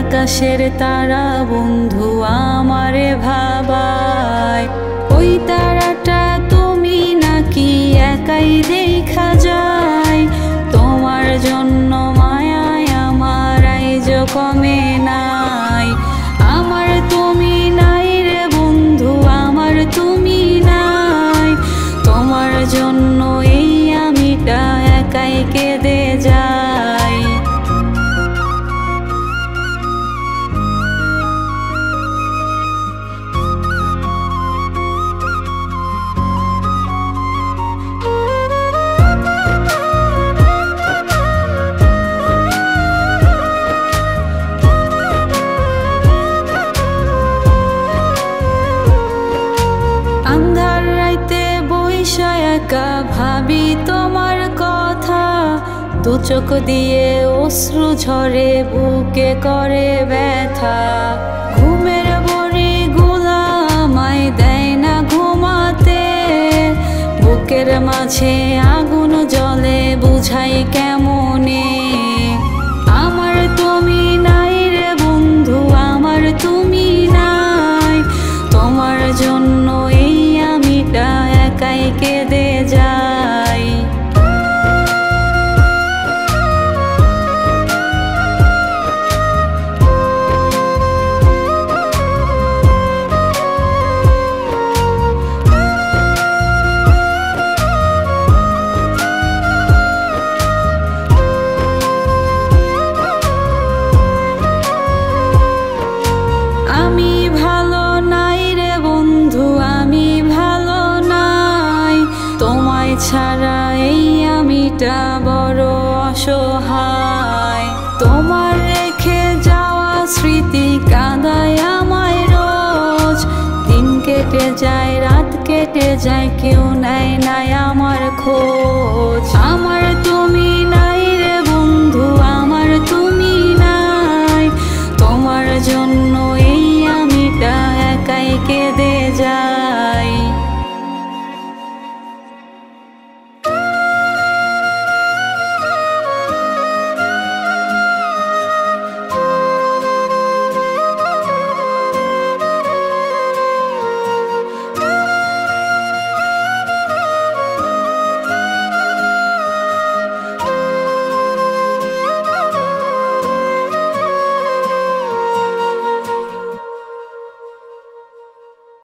আকাশের তারা বন্ধু আমারে ভাবায়। ওই তারাটা তুমি নাকি একাই দেখা যায়। তোমার জন্য মায়ায় আমার আইজ কমে নাই। আমার তুমি নাই রে বন্ধু, আমার তুমি নাই। তোমার জন্য এই আমিটা একাই কেঁদে যাই। একা ভাবি তোমার কথা, দু চোখ দিয়ে অশ্রু ঝরে বুকে করে ব্যথা। ঘুমের বড়ি গুলা আমায় দেয় না ঘুমাতে, বুকের মাঝে আগুন জ্বলে বুঝাই কেমনে। আমার তুমি নাই রে বন্ধু, আমার তুমি নাই। তোমার জন্য এই আমিটা একাই কেঁদে যাই। আমি ভালো নাই রে বন্ধু, আমি ভালো নাই। তোমায় ছাড়া এই আমিটা বড় অসহায়। তোমার রেখে যাওয়া স্মৃতি কাঁদায় আমায় রোজ। দিন কেটে যায়, রাত কেটে যায়, কেউ নেয় নাই আমার খোঁজ। আমার